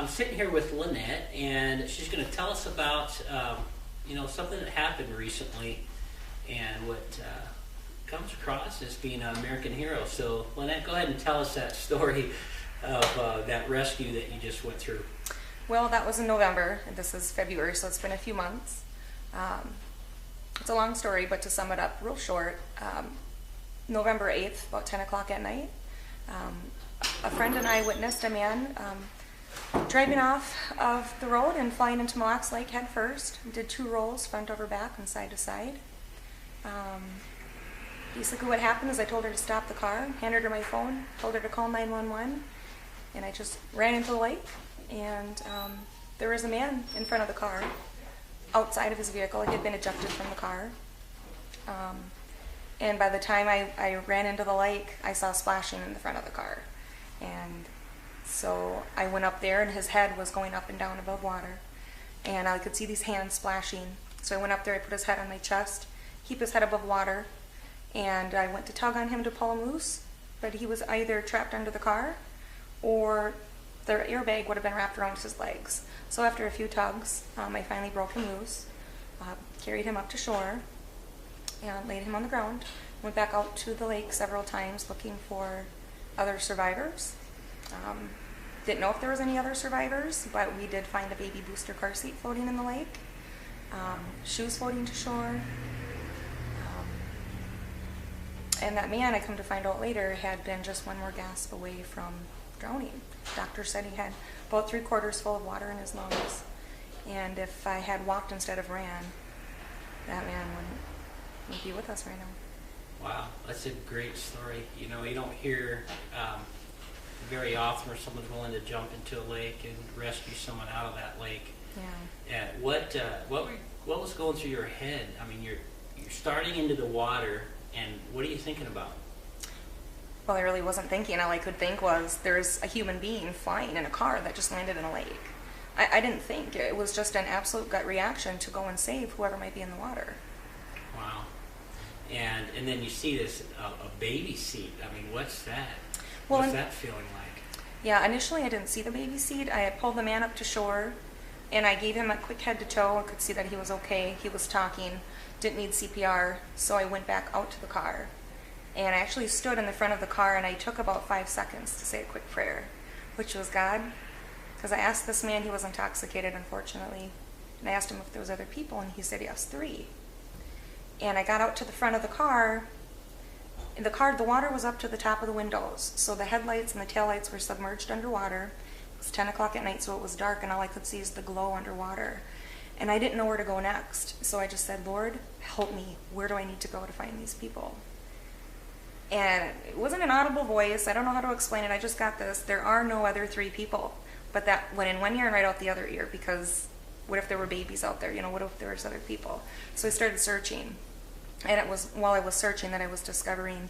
I'm sitting here with Lynette, and she's going to tell us about, something that happened recently, and what comes across as being an American hero. So, Lynette, go ahead and tell us that story of that rescue that you just went through. Well, that was in November, and this is February, so it's been a few months. It's a long story, but to sum it up real short, November 8th, about 10 o'clock at night, a friend and I witnessed a man driving off of the road and flying into Mille Lacs Lake head first. Did 2 rolls, front over back and side to side. Basically what happened is I told her to stop the car, handed her my phone, told her to call 911, and I just ran into the lake, and there was a man in front of the car, outside of his vehicle. He had been ejected from the car. And by the time I ran into the lake, I saw splashing in the front of the car. And so I went up there, and his head was going up and down above water. And I could see these hands splashing. So I went up there, I put his head on my chest, keep his head above water, and I went to tug on him to pull him loose, but he was either trapped under the car or the airbag would have been wrapped around his legs. So after a few tugs, I finally broke him loose, carried him up to shore, and laid him on the ground. Went back out to the lake several times looking for other survivors. Didn't know if there was any other survivors, but we did find a baby booster car seat floating in the lake, shoes floating to shore. And that man, I come to find out later, had been just one more gasp away from drowning. Doctor said he had about 3/4 full of water in his lungs. And if I had walked instead of ran, that man wouldn't be with us right now. Wow, that's a great story. You don't hear very often where someone's willing to jump into a lake and rescue someone out of that lake. Yeah. And what was going through your head? I mean, you're starting into the water, and what are you thinking about? Well, I really wasn't thinking. All I could think was there's a human being flying in a car that just landed in a lake. I didn't think. It was just an absolute gut reaction to go and save whoever might be in the water. Wow. And then you see this a baby seat. I mean, what's that? Well, what's that feeling like? Yeah, initially I didn't see the baby seat. I had pulled the man up to shore, and I gave him a quick head to toe. I could see that he was okay. He was talking, didn't need CPR, so I went back out to the car. And I actually stood in the front of the car, and I took about 5 seconds to say a quick prayer, which was, God, because I asked this man, he was intoxicated, unfortunately, and I asked him if there was other people, and he said, yes, 3. And I got out to the front of the car. In the car, the water was up to the top of the windows, so the headlights and the taillights were submerged underwater. It was 10 o'clock at night, so it was dark, and all I could see is the glow underwater. And I didn't know where to go next, so I just said, Lord, help me. Where do I need to go to find these people? And it wasn't an audible voice. I don't know how to explain it. I just got this. There are no other 3 people. But that went in one ear and right out the other ear, because what if there were babies out there? What if there was other people? So I started searching. And it was while I was searching that I was discovering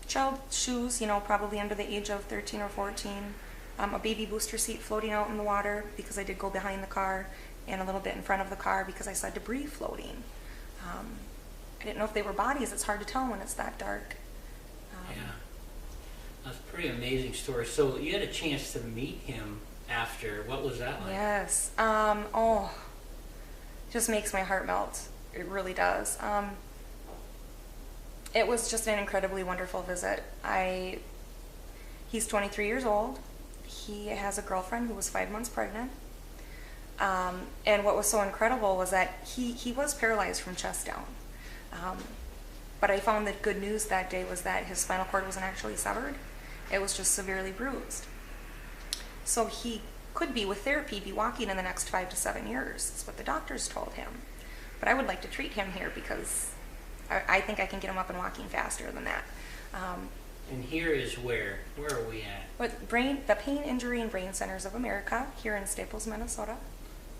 child shoes, probably under the age of 13 or 14, a baby booster seat floating out in the water because I did go behind the car, and a little bit in front of the car because I saw debris floating. I didn't know if they were bodies. It's hard to tell when it's that dark. Yeah. That's a pretty amazing story. So you had a chance to meet him after. What was that like? Yes. Just makes my heart melt. It really does. It was just an incredibly wonderful visit. He's 23 years old. He has a girlfriend who was 5 months pregnant. And what was so incredible was that he was paralyzed from chest down. But I found that good news that day was that his spinal cord wasn't actually severed. It was just severely bruised. So he could be, with therapy, be walking in the next 5 to 7 years. That's what the doctors told him. But I would like to treat him here because I think I can get him up and walking faster than that. And here is where? Where are we at? The Pain, Injury, and Brain Centers of America here in Staples, Minnesota.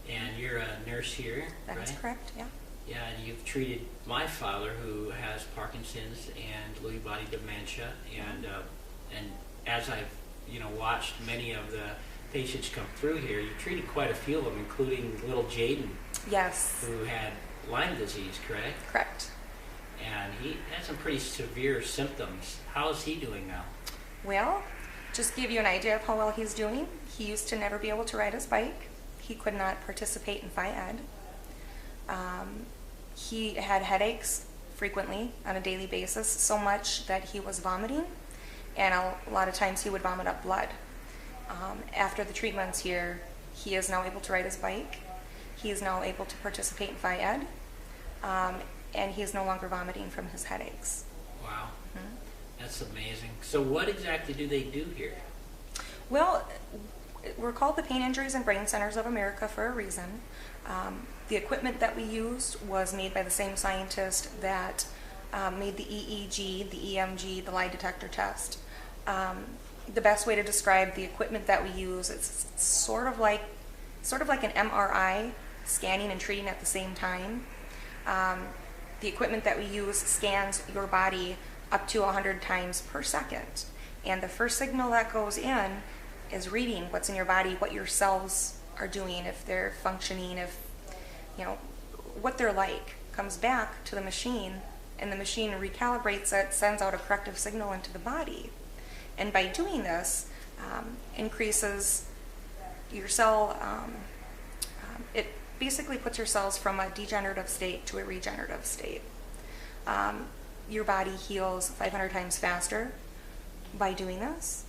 And you're a nurse here, right? That is correct, yeah. Yeah, and you've treated my father, who has Parkinson's and Lewy body dementia, and as I've watched many of the patients come through here, you've treated quite a few of them, including little Jaden. Yes. Who had Lyme disease, correct? Correct. And he had some pretty severe symptoms. How is he doing now? Well, Just to give you an idea of how well he's doing, he used to never be able to ride his bike. He could not participate in Phi Ed. He had headaches frequently on a daily basis, so much that he was vomiting, and a lot of times he would vomit up blood. After the treatments here, he is now able to ride his bike. He is now able to participate in Phi Ed, and he is no longer vomiting from his headaches. Wow. That's amazing. So what exactly do they do here? Well, we're called the Pain Injuries and Brain Centers of America for a reason. The equipment that we used was made by the same scientist that made the EEG, the EMG, the lie detector test. The best way to describe the equipment that we use, it's sort of like an MRI, scanning and treating at the same time. The equipment that we use scans your body up to 100 times per second. And the first signal that goes in is reading what's in your body, what your cells are doing, if they're functioning, if, what they're like. Comes back to the machine, and the machine recalibrates it, sends out a corrective signal into the body. And by doing this, increases your cell, it basically puts your cells from a degenerative state to a regenerative state. Your body heals 500 times faster by doing this.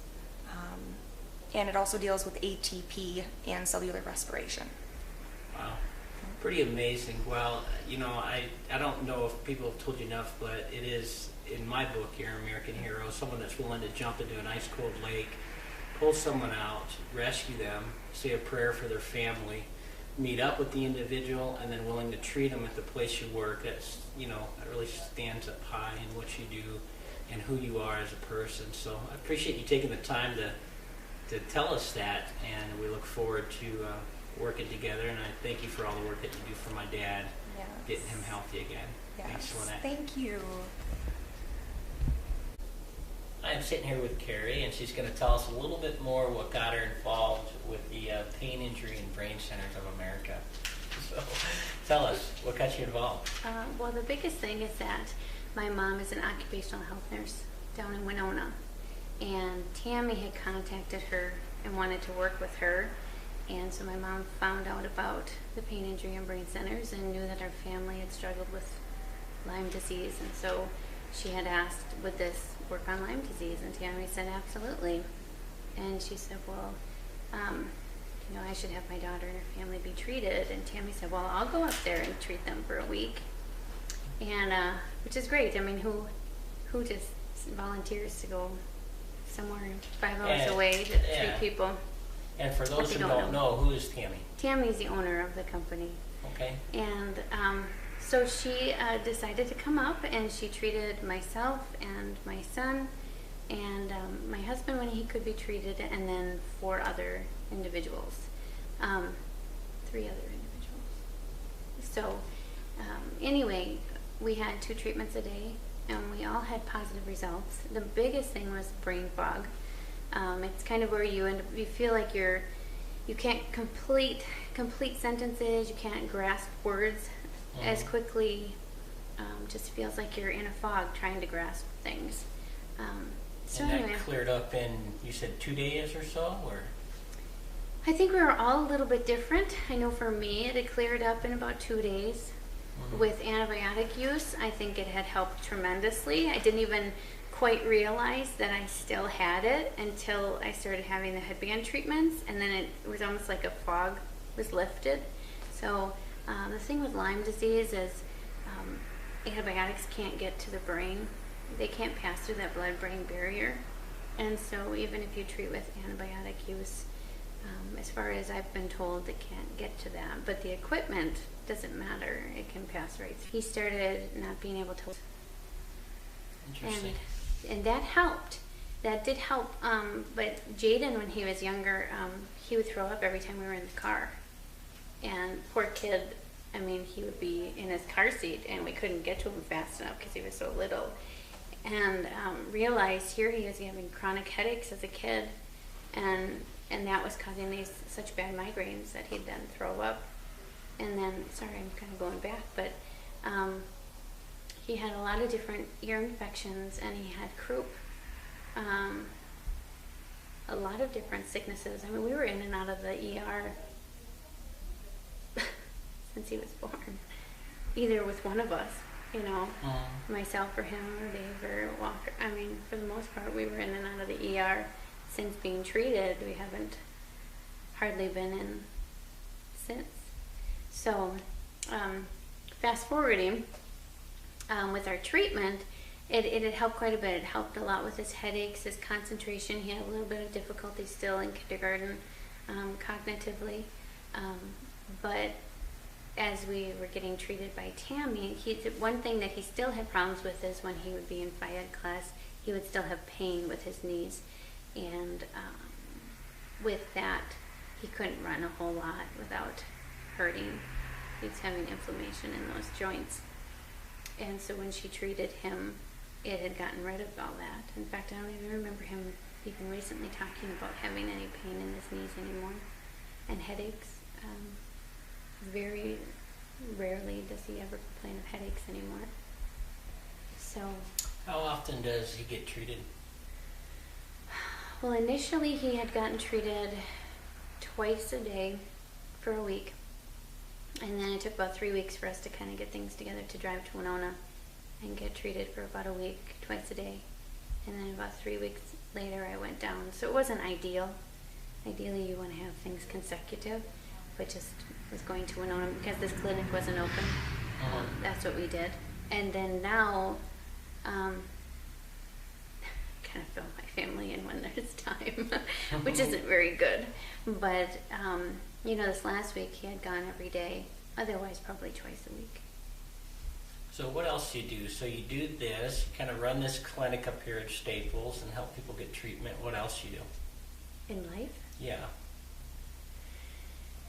And it also deals with ATP and cellular respiration. Wow. Pretty amazing. Well, I don't know if people have told you enough, but it is, in my book here, American Hero, someone that's willing to jump into an ice-cold lake, pull someone out, rescue them, say a prayer for their family, meet up with the individual, and then willing to treat them at the place you work. That's, that really stands up high in what you do and who you are as a person. So I appreciate you taking the time to tell us that, and we look forward to working together, and I thank you for all the work that you do for my dad, getting him healthy again. Yes. Thanks, Lynette. Thank you. I'm sitting here with Carrie, and she's going to tell us a little bit more what got her involved with the Pain Injury and Brain Centers of America. So tell us, what got you involved? Well, the biggest thing is that my mom is an occupational health nurse down in Winona. And Tammy had contacted her and wanted to work with her. And so my mom found out about the Pain Injury and Brain Centers and knew that our family had struggled with Lyme disease. And so she had asked, would this work on Lyme disease? And Tammy said, absolutely. And she said, well, I should have my daughter and her family be treated. And Tammy said, well, I'll go up there and treat them for a week. And, which is great. I mean, who just volunteers to go somewhere 5 hours away to treat people? And for those who don't know, who is Tammy? Tammy's the owner of the company. Okay. And so she decided to come up, and she treated myself and my son and my husband when he could be treated, and then 4 other individuals, 3 other individuals. So anyway, we had 2 treatments a day, and we all had positive results. The biggest thing was brain fog. It's kind of where you feel like you can't complete sentences, you can't grasp words as quickly. Just feels like you're in a fog trying to grasp things. So and anyway, that cleared up in, you said 2 days or so, or? I think we were all a little bit different. I know for me, it had cleared up in about 2 days. With antibiotic use, I think it had helped tremendously. I didn't even quite realize that I still had it until I started having the headband treatments, and then it was almost like a fog was lifted. So the thing with Lyme disease is antibiotics can't get to the brain. They can't pass through that blood-brain barrier. And so even if you treat with antibiotic use, as far as I've been told, they can't get to that. But the equipment doesn't matter. It can pass right through. He started not being able to. Interesting. And that helped. That did help. But Jaden, when he was younger, he would throw up every time we were in the car. And poor kid, I mean, he would be in his car seat, and we couldn't get to him fast enough because he was so little. And realized here he was having chronic headaches as a kid, and that was causing these such bad migraines that he'd then throw up. And then, sorry, I'm kind of going back, but he had a lot of different ear infections, and he had croup. a lot of different sicknesses. I mean, we were in and out of the ER since he was born, either with one of us, you know, myself or him or Dave or Walker. I mean, for the most part, we were in and out of the ER since being treated. We haven't hardly been in since. So, fast forwarding, with our treatment, it had helped quite a bit. It helped a lot with his headaches, his concentration. He had a little bit of difficulty still in kindergarten, cognitively. But as we were getting treated by Tammy, one thing that he still had problems with is when he would be in Phi Ed class, he would still have pain with his knees. And with that, he couldn't run a whole lot without hurting. He was having inflammation in those joints. And so when she treated him, it had gotten rid of all that. In fact, I don't even remember him even recently talking about having any pain in his knees anymore. And headaches. Very rarely does he ever complain of headaches anymore. So. How often does he get treated? Well, initially he had gotten treated twice a day for a week. And then it took about 3 weeks for us to kind of get things together to drive to Winona and get treated for about a week, twice a day. And then about 3 weeks later I went down. So it wasn't ideal. Ideally you want to have things consecutive, but just was going to Winona because this clinic wasn't open. That's what we did. And then now, kind of fill my family in when there's time, which isn't very good. But, you know, this last week he had gone every day, otherwise probably twice a week. So what else do you do? So you do this, you kind of run this clinic up here at Staples and help people get treatment. What else do you do? In life? Yeah.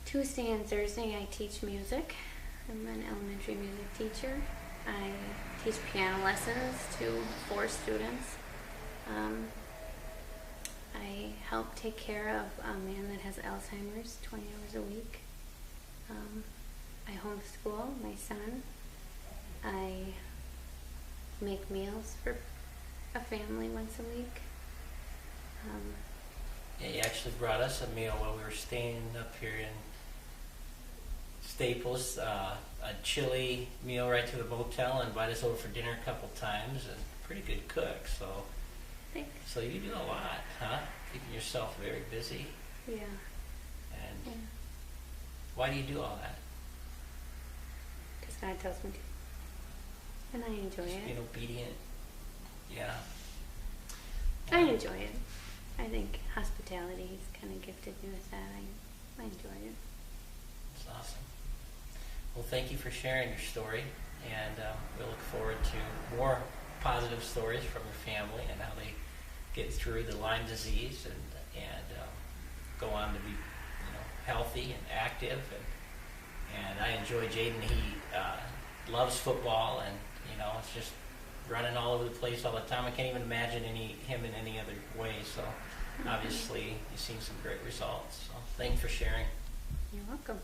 Tuesday and Thursday I teach music. I'm an elementary music teacher. I teach piano lessons to 4 students. I help take care of a man that has Alzheimer's 20 hours a week. I homeschool my son. I make meals for a family once a week. Yeah, you actually brought us a meal while we were staying up here in Staples, a chili meal right to the motel, and invited us over for dinner a couple times, and pretty good cook, so. Thanks. So you do a lot, huh? Keeping yourself very busy. Yeah. And why do you do all that? Because God tells me to. And I enjoy Just it. being obedient. Yeah. I enjoy it. I think hospitality has kind of gifted me with that. I enjoy it. That's awesome. Well, thank you for sharing your story, and we look forward to more positive stories from your family and how they get through the Lyme disease and go on to be, you know, healthy and active. And I enjoy Jaden. He loves football, and you know, it's just running all over the place all the time. I can't even imagine him in any other way. So obviously, you've seen some great results. So thanks for sharing. You're welcome.